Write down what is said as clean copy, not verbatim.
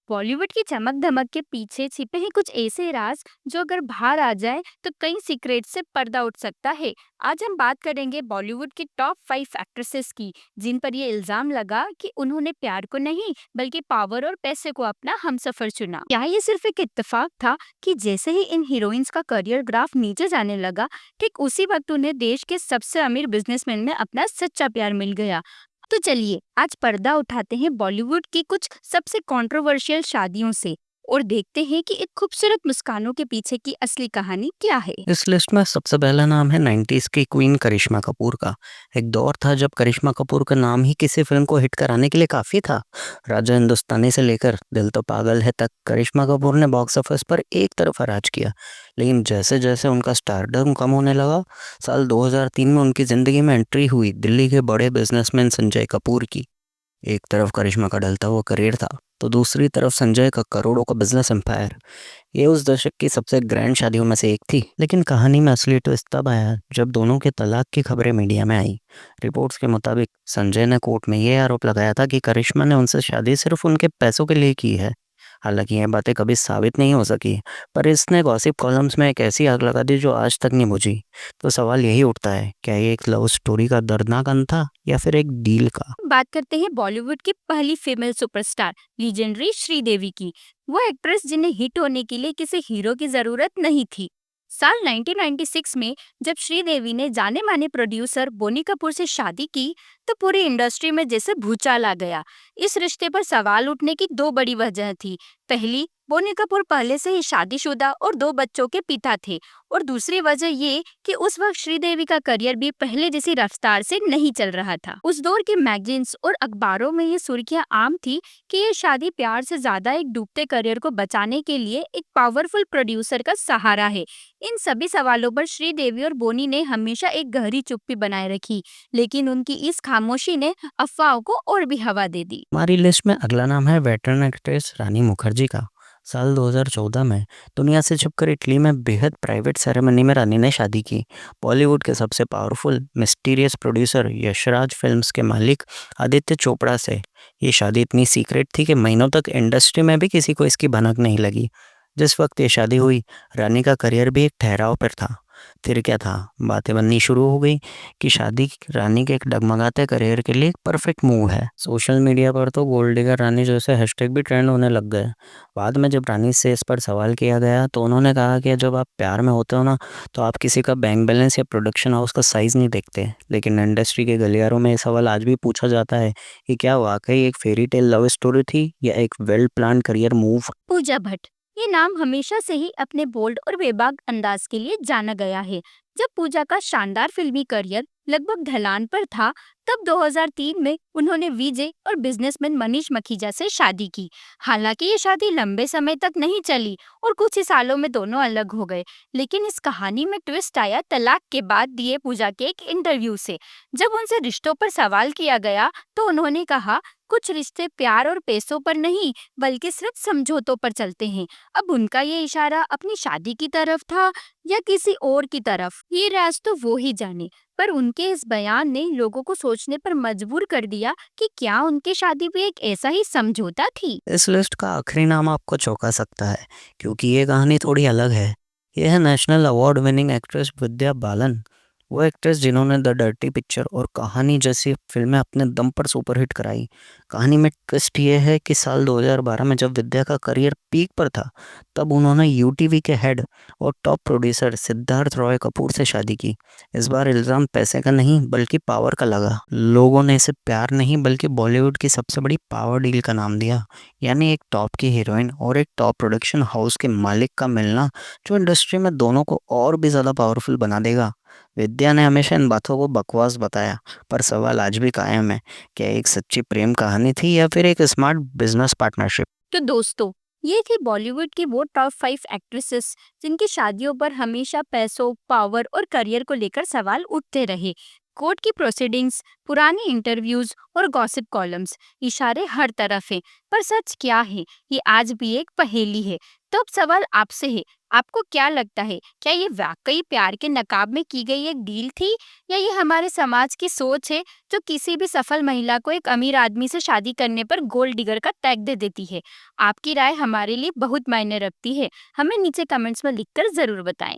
बॉलीवुड की चमक धमक के पीछे छिपे हैं कुछ ऐसे राज जो अगर बाहर आ जाए तो कई सीक्रेट से पर्दा उठ सकता है। आज हम बात करेंगे बॉलीवुड की टॉप 5 एक्ट्रेसेस की, जिन पर ये इल्जाम लगा कि उन्होंने प्यार को नहीं बल्कि पावर और पैसे को अपना हमसफर चुना। क्या ये सिर्फ एक इत्तेफाक था कि जैसे ही इन हीरोइंस का करियर ग्राफ नीचे जाने लगा, ठीक उसी वक्त उन्हें देश के सबसे अमीर बिजनेसमैन में अपना सच्चा प्यार मिल गया। तो चलिए आज पर्दा उठाते हैं बॉलीवुड की कुछ सबसे कंट्रोवर्शियल शादियों से और देखते हैं कि एक खूबसूरत मुस्कानों के पीछे की असली कहानी क्या है। इस लिस्ट में सबसे पहला नाम है 90s की क्वीन करिश्मा कपूर का। एक दौर था जब करिश्मा कपूर का नाम ही किसी फिल्म को हिट कराने के लिए काफ़ी था। राजा हिंदुस्तानी से लेकर दिल तो पागल है तक करिश्मा कपूर ने बॉक्स ऑफिस पर एक तरफा राज किया। लेकिन जैसे जैसे उनका स्टारडम कम होने लगा, साल 2003 में उनकी ज़िंदगी में एंट्री हुई दिल्ली के बड़े बिजनेसमैन संजय कपूर की। एक तरफ करिश्मा का ढलता हुआ करियर था, तो दूसरी तरफ संजय का करोड़ों का बिजनेस एम्पायर। ये उस दशक की सबसे ग्रैंड शादियों में से एक थी। लेकिन कहानी में असली ट्विस्ट तब आया जब दोनों के तलाक की खबरें मीडिया में आई। रिपोर्ट्स के मुताबिक संजय ने कोर्ट में ये आरोप लगाया था कि करिश्मा ने उनसे शादी सिर्फ उनके पैसों के लिए की है। हालांकि ये बातें कभी साबित नहीं हो सकी, पर इसने गॉसिप कॉलम्स में एक ऐसी आग लगा दी जो आज तक नहीं बुझी। तो सवाल यही उठता है, क्या ये एक लव स्टोरी का दर्दनाक अंत था या फिर एक डील का? बात करते हैं बॉलीवुड की पहली फीमेल सुपरस्टार लीजेंडरी श्रीदेवी की। वो एक्ट्रेस जिन्हें हिट होने के लिए किसी हीरो की जरूरत नहीं थी। साल 1996 में जब श्रीदेवी ने जाने माने प्रोड्यूसर बोनी कपूर से शादी की, तो पूरी इंडस्ट्री में जैसे भूचाल आ गया। इस रिश्ते पर सवाल उठने की दो बड़ी वजह थी। पहली, बोनी कपूर पहले से ही शादीशुदा और दो बच्चों के पिता थे, और दूसरी वजह ये कि उस वक्त श्रीदेवी का करियर भी पहले जैसी रफ्तार से नहीं चल रहा था। उस दौर के मैगजीन्स और अखबारों में ये सुर्खियां आम थी कि ये शादी प्यार से ज्यादा एक डूबते करियर को बचाने के लिए एक पावरफुल प्रोड्यूसर का सहारा है। इन सभी सवालों पर श्रीदेवी और बोनी ने हमेशा एक गहरी चुप्पी बनाए रखी, लेकिन उनकी इस खामोशी ने अफवाहों को और भी हवा दे दी। हमारी लिस्ट में अगला नाम है वेटरन एक्ट्रेस रानी मुखर्जी का। साल 2014 में दुनिया से छुपकर इटली में बेहद प्राइवेट सेरेमनी में रानी ने शादी की। बॉलीवुड के सबसे powerful mysterious producer Yash Raj films के मालिक आदित्य चोपड़ा से ये शादी इतनी सीक्रेट थी कि महीनों तक इंडस्ट्री में भी किसी को इसकी भनक नहीं लगी। जिस वक्त ये शादी हुई, रानी का करियर भी एक ठहराव पर था। फिर क्या था, बातें बननी शुरू हो गई कि शादी रानी के एक डगमगाते करियर के लिए एक परफेक्ट मूव है। सोशल मीडिया पर तो गोल्ड डिगर रानी जैसे हैशटैग भी ट्रेंड होने लग गए। बाद में जब रानी से इस पर सवाल किया गया तो उन्होंने कहा कि जब आप प्यार में होते हो ना, तो आप किसी का बैंक बैलेंस या प्रोडक्शन हाउस का साइज़ नहीं देखते। लेकिन इंडस्ट्री के गलियारों में ये सवाल आज भी पूछा जाता है कि क्या वाकई एक फेरी टेल लव स्टोरी थी या एक well plan career move. Pooja Bhatt, ये नाम हमेशा से ही अपने बोल्ड और बेबाक अंदाज के लिए जाना गया है। जब पूजा का शानदार फिल्मी करियर लगभग ढलान पर था, तब 2003 में उन्होंने विजय और बिजनेसमैन मनीष मखीजा से शादी की। हालांकि ये शादी लंबे समय तक नहीं चली और कुछ ही सालों में दोनों अलग हो गए। लेकिन इस कहानी में ट्विस्ट आया तलाक के बाद दिए पूजा के एक इंटरव्यू से। जब उनसे रिश्तों पर सवाल किया गया तो उन्होंने कहा, कुछ रिश्ते प्यार और पैसों पर नहीं बल्कि सिर्फ समझौतों पर चलते हैं। अब उनका ये इशारा अपनी शादी की तरफ था या किसी और की तरफ, ये राज तो वो ही जाने। पर उनके इस बयान ने लोगों को सोचने पर मजबूर कर दिया कि क्या उनकी शादी भी एक ऐसा ही समझौता थी। इस लिस्ट का आखिरी नाम आपको चौंका सकता है, क्योंकि ये कहानी थोड़ी अलग है। यह है national award winning actress Vidya Balan. वो एक्ट्रेस जिन्होंने द डर्टी पिक्चर और कहानी जैसी फिल्में अपने दम पर सुपरहिट कराई। कहानी में ट्विस्ट ये है कि साल 2012 में जब विद्या का करियर पीक पर था, तब उन्होंने यूटीवी के हेड और टॉप प्रोड्यूसर सिद्धार्थ रॉय कपूर से शादी की। इस बार इल्ज़ाम पैसे का नहीं बल्कि पावर का लगा। लोगों ने इसे प्यार नहीं बल्कि बॉलीवुड की सबसे बड़ी पावर डील का नाम दिया। यानी एक टॉप की हीरोइन और एक टॉप प्रोडक्शन हाउस के मालिक का मिलना, जो इंडस्ट्री में दोनों को और भी ज़्यादा पावरफुल बना देगा। विद्या ने हमेशा इन बातों को बकवास बताया, पर सवाल आज भी कायम है, क्या एक सच्ची प्रेम कहानी थी या फिर एक स्मार्ट बिजनेस पार्टनरशिप? तो दोस्तों, ये थी बॉलीवुड की वो टॉप 5 एक्ट्रेसेस जिनकी शादियों पर हमेशा पैसों, पावर और करियर को लेकर सवाल उठते रहे। कोर्ट की प्रोसीडिंग्स, पुरानी इंटरव्यूज और गॉसिप कॉलम्स, इशारे हर तरफ हैं। पर सच क्या है, ये आज भी एक पहेली है। तो अब सवाल आपसे है, आपको क्या लगता है, क्या ये वाकई प्यार के नकाब में की गई एक डील थी, या ये हमारे समाज की सोच है जो किसी भी सफल महिला को एक अमीर आदमी से शादी करने पर गोल्ड डिगर का टैग दे देती है? आपकी राय हमारे लिए बहुत मायने रखती है। हमें नीचे कमेंट्स में लिखकर जरूर बताएं।